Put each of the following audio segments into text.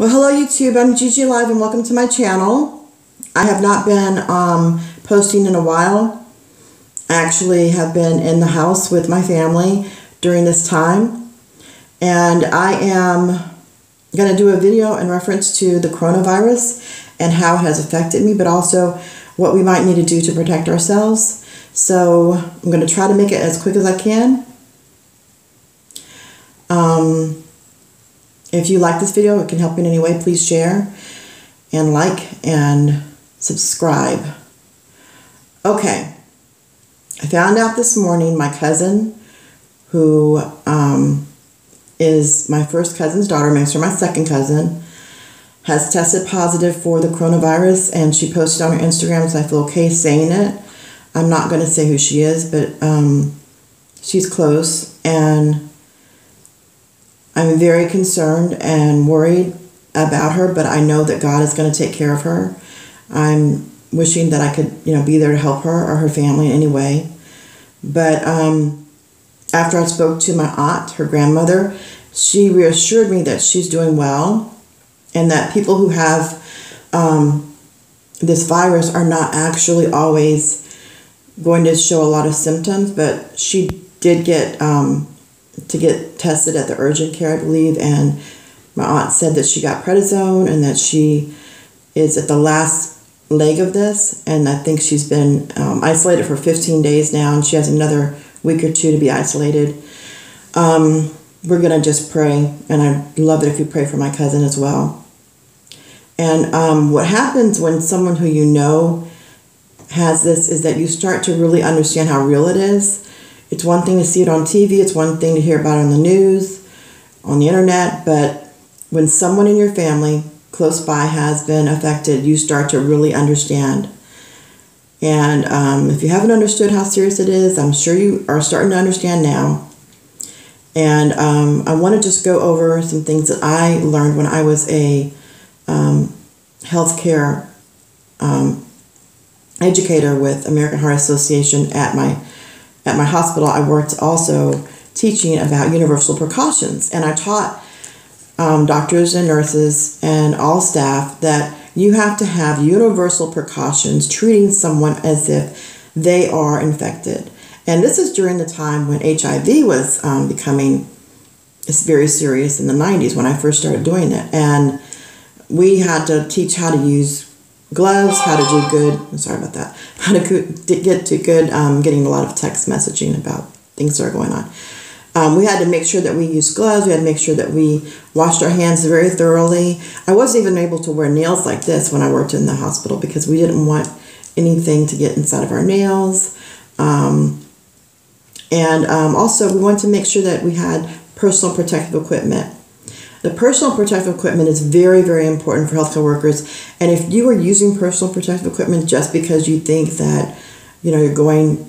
Well, hello YouTube, I'm Gigi Live and welcome to my channel. I have not been posting in a while. I actually have been in the house with my family during this time. And I am going to do a video in reference to the coronavirus and how it has affected me, but also what we might need to do to protect ourselves. So I'm going to try to make it as quick as I can. If you like this video, it can help in any way, please share and like and subscribe. Okay, I found out this morning my cousin, who is my first cousin's daughter, makes her my second cousin, has tested positive for the coronavirus, and she posted on her Instagram, so I feel okay saying it. I'm not going to say who she is, but she's close, and I'm very concerned and worried about her, but I know that God is going to take care of her. I'm wishing that I could, be there to help her or her family in any way. But after I spoke to my aunt, her grandmother, she reassured me that she's doing well and that people who have this virus are not actually always going to show a lot of symptoms, but she did get to get tested at the urgent care, I believe, and my aunt said that she got prednisone and that she is at the last leg of this, and I think she's been isolated for 15 days now, and she has another week or two to be isolated. We're going to just pray, and I'd love it if you pray for my cousin as well. And what happens when someone who you know has this is that you start to really understand how real it is. It's one thing to see it on TV, it's one thing to hear about it on the news, on the internet, but when someone in your family close by has been affected, you start to really understand. And if you haven't understood how serious it is, I'm sure you are starting to understand now. And I want to just go over some things that I learned when I was a healthcare educator with American Heart Association at my hospital. I worked also teaching about universal precautions, and I taught doctors and nurses and all staff that you have to have universal precautions treating someone as if they are infected. And this is during the time when HIV was becoming very serious in the 90s when I first started doing it. And we had to teach how to use gloves, how to do good, I'm sorry about that, how to get to good, getting a lot of text messaging about things that are going on. We had to make sure that we used gloves, we had to make sure that we washed our hands very thoroughly. I wasn't even able to wear nails like this when I worked in the hospital because we didn't want anything to get inside of our nails. Also we wanted to make sure that we had personal protective equipment. The personal protective equipment is very, very important for healthcare workers. And if you are using personal protective equipment just because you think that, you're going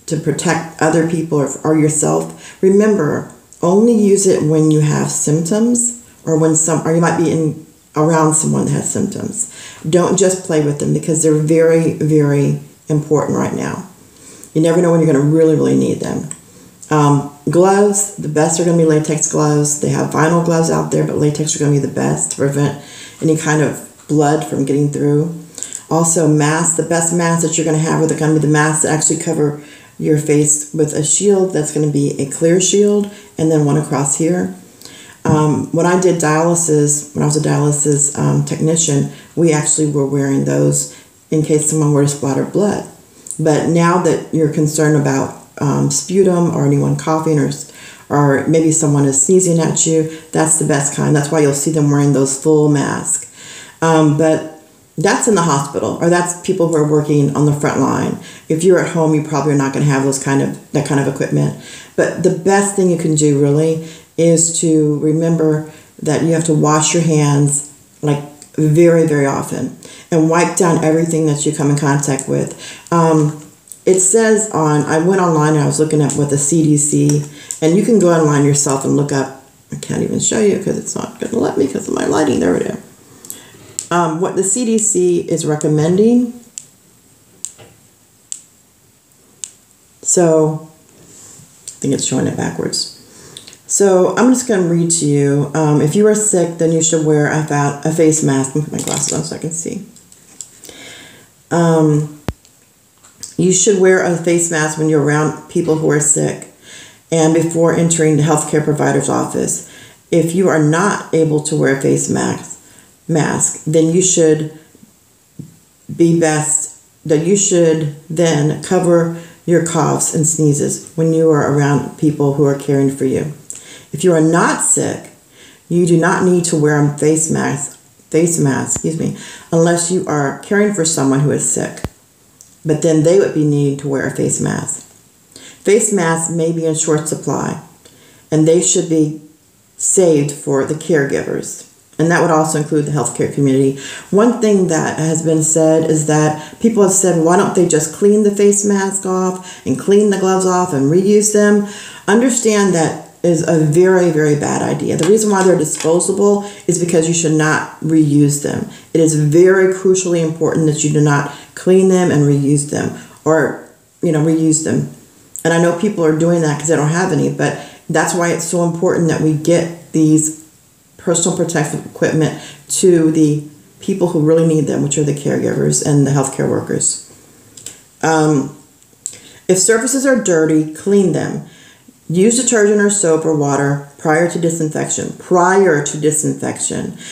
to protect other people or yourself, remember, only use it when you have symptoms or you might be around someone that has symptoms. Don't just play with them because they're very, very important right now. You never know when you're going to really, really need them. Gloves, the best are going to be latex gloves. They have vinyl gloves out there, but latex are going to be the best to prevent any kind of blood from getting through. Also, masks, the best masks that you're going to have are going to be the masks that actually cover your face with a shield that's going to be a clear shield and then one across here. When I did dialysis, when I was a dialysis technician, we actually were wearing those in case someone were to splatter blood. But now that you're concerned about sputum or anyone coughing or maybe someone is sneezing at you, that's the best kind. That's why you'll see them wearing those full masks. But that's in the hospital, or that's people who are working on the front line. If you're at home, you probably are not going to have that kind of equipment. But the best thing you can do really is to remember that you have to wash your hands like very, very often and wipe down everything that you come in contact with. It says I went online and I was looking at what the CDC, and you can go online yourself and look up, I can't even show you because it's not going to let me because of my lighting, there it is. What the CDC is recommending. So, I think it's showing it backwards. So I'm just going to read to you. If you are sick, then you should wear a face mask. Let me put my glasses on so I can see. You should wear a face mask when you're around people who are sick and before entering the healthcare provider's office. If you are not able to wear a face mask, then you should then cover your coughs and sneezes when you are around people who are caring for you. If you are not sick, you do not need to wear a face mask, unless you are caring for someone who is sick. But then they would be needing to wear a face mask. Face masks may be in short supply, and they should be saved for the caregivers. And that would also include the healthcare community. One thing that has been said is that people have said, why don't they just clean the face mask off and clean the gloves off and reuse them? Understand that is a very, very bad idea. The reason why they're disposable is because you should not reuse them. It is very crucially important that you do not clean them and reuse them, or reuse them. And I know people are doing that because they don't have any, but that's why it's so important that we get these personal protective equipment to the people who really need them, which are the caregivers and the healthcare workers. If surfaces are dirty, clean them. Use detergent or soap or water prior to disinfection.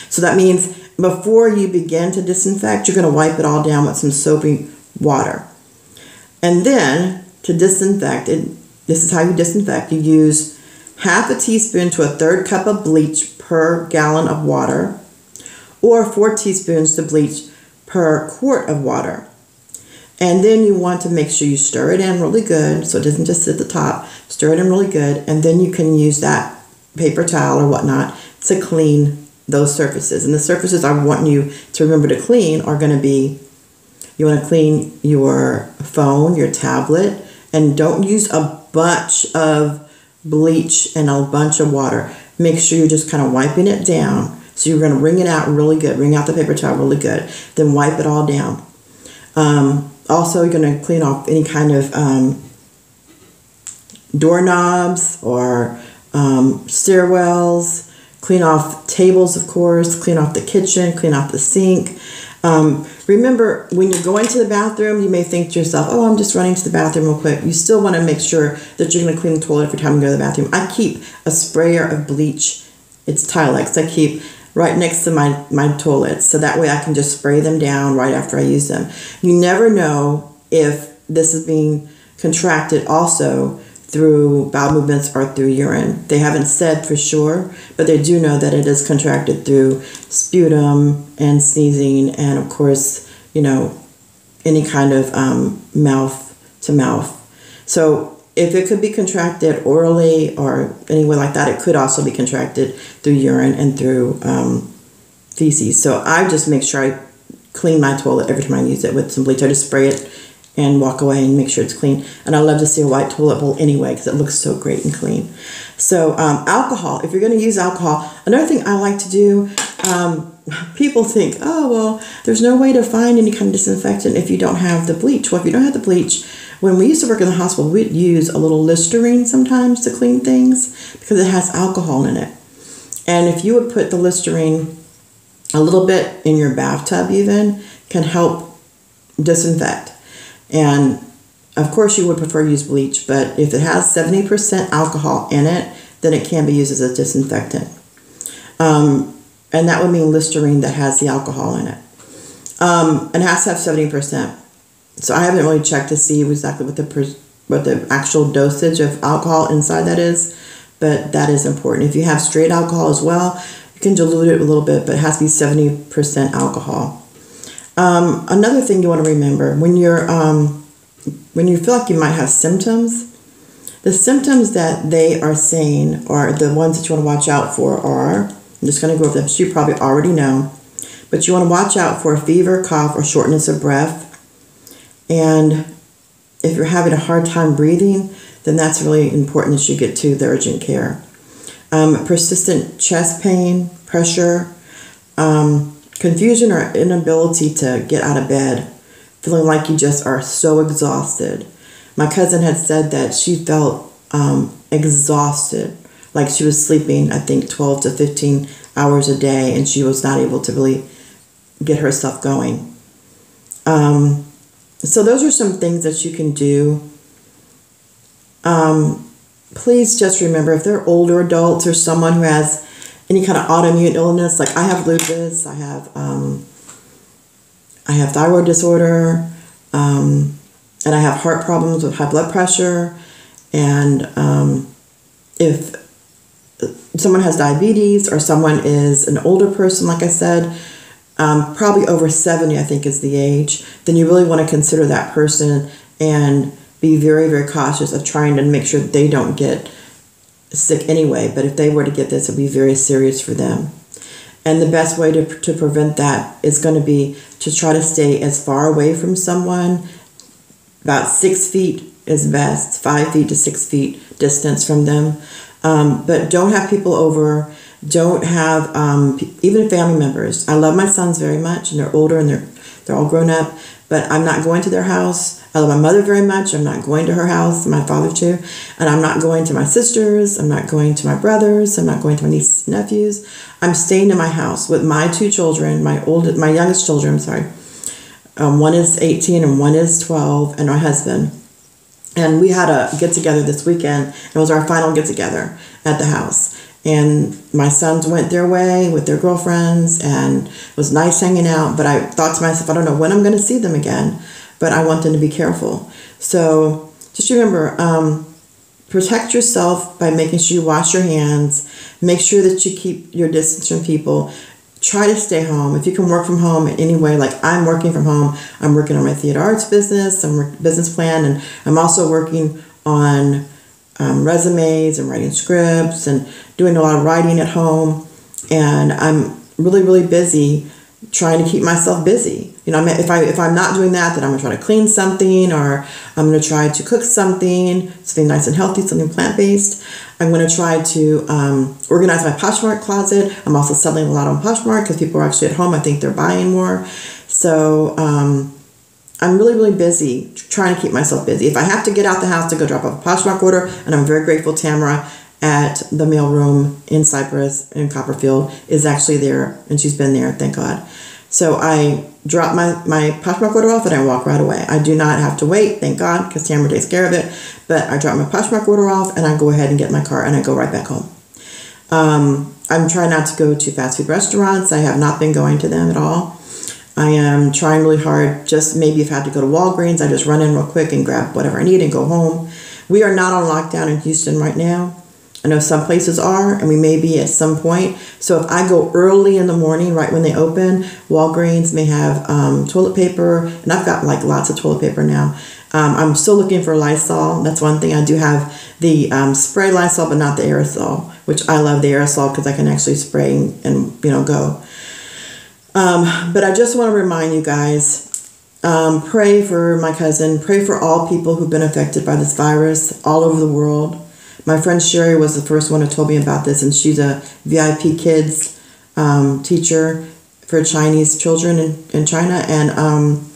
So that means before you begin to disinfect, you're going to wipe it all down with some soapy water. And then to disinfect, this is how you disinfect. You use half a teaspoon to a third cup of bleach per gallon of water, or 4 teaspoons to bleach per quart of water. And then you want to make sure you stir it in really good so it doesn't just sit at the top. Stir it in really good, and then you can use that paper towel or whatnot to clean those surfaces. And the surfaces I want you to remember to clean are going to be, you want to clean your phone, your tablet, and don't use a bunch of bleach and a bunch of water. Make sure you're just kind of wiping it down. So you're going to wring it out really good. Wring out the paper towel really good. Then wipe it all down. Also, you're going to clean off any kind of doorknobs or stairwells. Clean off tables, of course. Clean off the kitchen. Clean off the sink. Remember, when you're going to the bathroom, you may think to yourself, oh, I'm just running to the bathroom real quick. You still want to make sure that you're going to clean the toilet every time you go to the bathroom. I keep a sprayer of bleach. It's Tilex. I keep right next to my toilets, so that way I can just spray them down right after I use them. You never know if this is being contracted also through bowel movements or through urine. They haven't said for sure, but they do know that it is contracted through sputum and sneezing, and of course, any kind of mouth to mouth. So if it could be contracted orally or any way like that, it could also be contracted through urine and through feces. So I just make sure I clean my toilet every time I use it with some bleach. I just spray it and walk away and make sure it's clean. And I love to see a white toilet bowl anyway because it looks so great and clean. So alcohol, if you're going to use alcohol, another thing I like to do, people think, oh, well, there's no way to find any kind of disinfectant if you don't have the bleach. Well, if you don't have the bleach, when we used to work in the hospital, we'd use a little Listerine sometimes to clean things because it has alcohol in it. And if you would put the Listerine a little bit in your bathtub even, can help disinfect. And of course you would prefer to use bleach, but if it has 70% alcohol in it, then it can be used as a disinfectant. And that would mean Listerine that has the alcohol in it. And it has to have 70%. So I haven't really checked to see exactly what the actual dosage of alcohol inside that is, but that is important. If you have straight alcohol as well, you can dilute it a little bit, but it has to be 70% alcohol. Another thing you want to remember, when you feel like you might have symptoms, the symptoms that they are saying are the ones that you want to watch out for are, I'm just going to go over them, so you probably already know, but you want to watch out for fever, cough, or shortness of breath. And if you're having a hard time breathing, then that's really important that you get to the urgent care. Persistent chest pain, pressure, confusion or inability to get out of bed, feeling like you just are so exhausted. My cousin had said that she felt exhausted like she was sleeping, I think 12 to 15 hours a day, and she was not able to really get herself going. So those are some things that you can do. Please just remember, if they're older adults or someone who has any kind of autoimmune illness, like I have lupus, I have thyroid disorder, and I have heart problems with high blood pressure, and if someone has diabetes or someone is an older person, like I said, probably over 70, I think is the age, then you really want to consider that person and be very, very cautious of trying to make sure that they don't get sick anyway. But if they were to get this, it would be very serious for them. And the best way to prevent that is going to be to try to stay as far away from someone. About 6 feet is best, 5 feet to 6 feet distance from them. But don't have people over. Don't have even family members. I love my sons very much, and they're older and they're all grown up. But I'm not going to their house. I love my mother very much. I'm not going to her house, my father too. And I'm not going to my sisters. I'm not going to my brothers. I'm not going to my nieces and nephews. I'm staying in my house with my two children, my youngest children, one is 18 and one is 12, and my husband. And we had a get-together this weekend. It was our final get-together at the house. And my sons went their way with their girlfriends, and it was nice hanging out. But I thought to myself, I don't know when I'm going to see them again, but I want them to be careful. So just remember, protect yourself by making sure you wash your hands. Make sure that you keep your distance from people. Try to stay home. If you can work from home in any way, like I'm working from home, I'm working on my theater arts business, business plan, and I'm also working on resumes and writing scripts and doing a lot of writing at home. And I'm really, really busy trying to keep myself busy. You know, if I'm not doing that, then I'm going to try to clean something, or I'm going to try to cook something nice and healthy, something plant-based. I'm going to try to organize my Poshmark closet. I'm also selling a lot on Poshmark because people are actually at home. I think they're buying more. So I'm really, really busy trying to keep myself busy. If I have to get out the house to go drop off a Poshmark order, and I'm very grateful Tamara at the mailroom in Cypress in Copperfield is actually there, and she's been there, thank God. So I drop my Poshmark order off and I walk right away. I do not have to wait, thank God, because Tamara takes care of it. But I drop my Poshmark order off and I go ahead and get in my car and I go right back home. I'm trying not to go to fast food restaurants. I have not been going to them at all. I am trying really hard. Just maybe if I have to go to Walgreens, I just run in real quick and grab whatever I need and go home. We are not on lockdown in Houston right now. I know some places are, and we may be at some point. So if I go early in the morning, right when they open, Walgreens may have toilet paper, and I've got like lots of toilet paper now. I'm still looking for Lysol. That's one thing. I do have the spray Lysol, but not the aerosol, which I love the aerosol because I can actually spray and go. But I just want to remind you guys, pray for my cousin, pray for all people who've been affected by this virus all over the world. My friend Sherry was the first one who told me about this, and she's a VIP kids teacher for Chinese children in China, and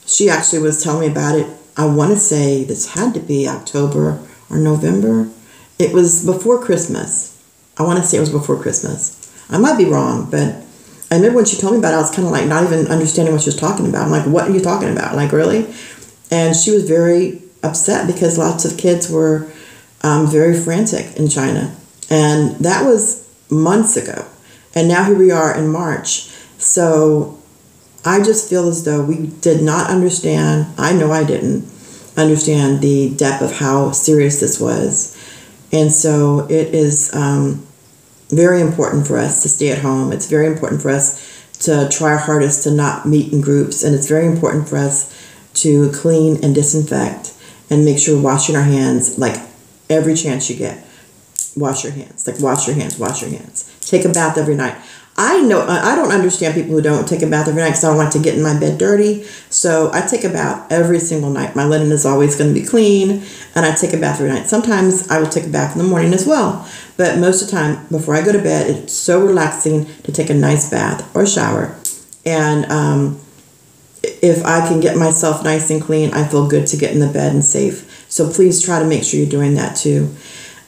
she actually was telling me about it. I want to say this had to be October or November. It was before Christmas. I want to say it was before Christmas. I might be wrong, but I remember when she told me about it, I was kind of like not even understanding what she was talking about. I'm like, what are you talking about? Like, really? And she was very upset because lots of kids were very frantic in China. And that was months ago. And now here we are in March. So I just feel as though we did not understand, I know I didn't understand the depth of how serious this was. And so it is very important for us to stay at home. It's very important for us to try our hardest to not meet in groups. And it's very important for us to clean and disinfect and make sure we're washing our hands like every chance you get. Wash your hands. Like wash your hands, wash your hands. Take a bath every night. I don't understand people who don't take a bath every night because I don't like to get in my bed dirty. So I take a bath every single night. My linen is always going to be clean, and I take a bath every night. Sometimes I will take a bath in the morning as well. But most of the time, before I go to bed, it's so relaxing to take a nice bath or shower. And if I can get myself nice and clean, I feel good to get in the bed and safe. So please try to make sure you're doing that too.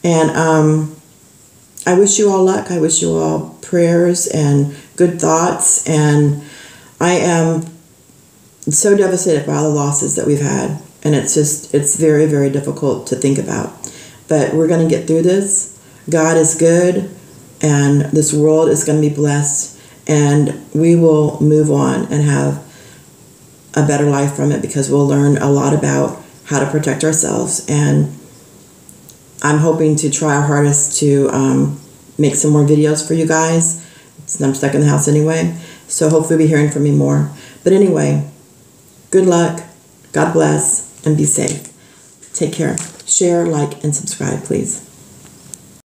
And I wish you all luck. I wish you all prayers and good thoughts. And I am so devastated by all the losses that we've had. And it's very, very difficult to think about. But we're going to get through this. God is good, and this world is going to be blessed, and we will move on and have a better life from it, because we'll learn a lot about how to protect ourselves. And I'm hoping to try our hardest to make some more videos for you guys. I'm stuck in the house anyway, so hopefully you'll be hearing from me more. But anyway, good luck, God bless, and be safe. Take care. Share, like, and subscribe, please.